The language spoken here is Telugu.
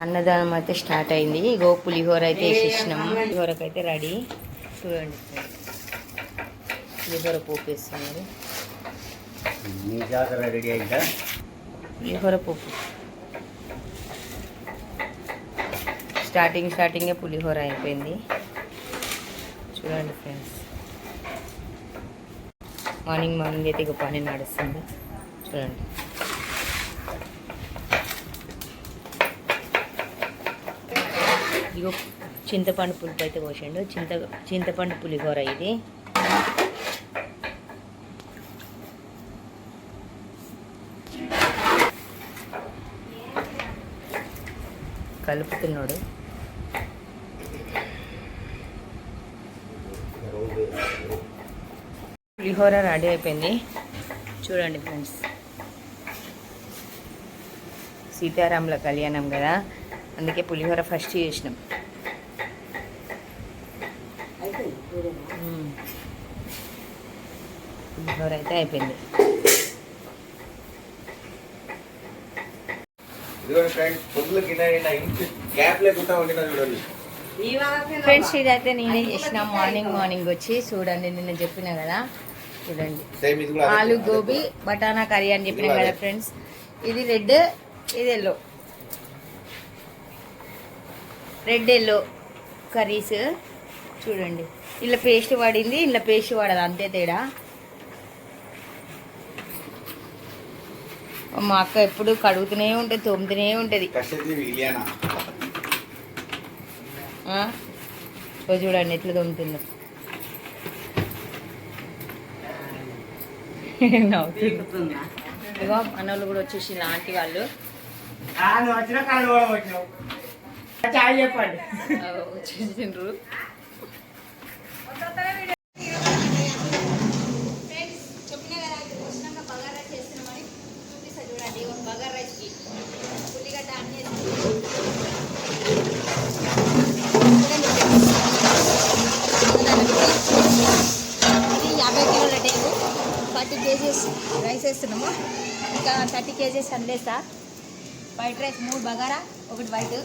అన్నదానం అయితే స్టార్ట్ అయింది. ఇగో పులిహోర అయితే వేసేసినాము. పులిహోరకి అయితే రెడీ. చూడండి, పులిహోర పోపు వేస్తున్నారు. రెడీ అయిందా పులిహోర పోపు? స్టార్టింగే పులిహోర అయిపోయింది. చూడండి ఫ్రెండ్స్, మార్నింగ్ అయితే ఇక పని నడుస్తుంది. చూడండి, ఇగో చింతపండు పులుపు అయితే పోసిండు. చింతపండు పులిహోర ఇది. కలుపుతున్నాడు. పులిహోర రెడీ అయిపోయింది. చూడండి ఫ్రెండ్స్, సీతారాముల కళ్యాణం కదా, అందుకే పులిహోర ఫస్ట్ చేసినాం. పులిహోర అయితే అయిపోయింది. ఫ్రెండ్స్, ఇదైతే నేనే చేసిన మార్నింగ్ వచ్చి. చూడండి, నిన్న చెప్పిన కదా, చూడండి, ఆలు గోబీ బటానా కర్రీ అని చెప్పిన కదా ఫ్రెండ్స్. ఇది రెడ్, ఇది రెడ్ ఎల్లో కర్రీస్. చూడండి, ఇలా పేస్ట్ పడింది, ఇలా పేస్ట్ పడదు, అంతే తేడా. మా అక్క ఎప్పుడు కడుగుతూనే ఉంటుంది, తోముతూనే ఉంటుంది. చూడండి ఎట్లా తోముతుందో. ఇగో మనోళ్ళు కూడా వచ్చేసి లాంటి వాళ్ళు వచ్చేసిండ్రు. బగారా రైస్కి ఉల్లిగడ్డ అన్నీ 50 కిలోల టేకు 40 kgs రైస్ వేస్తున్నాము. ఇంకా 30 kgs అందేస్తా. White rice 3 bagara, 1 white.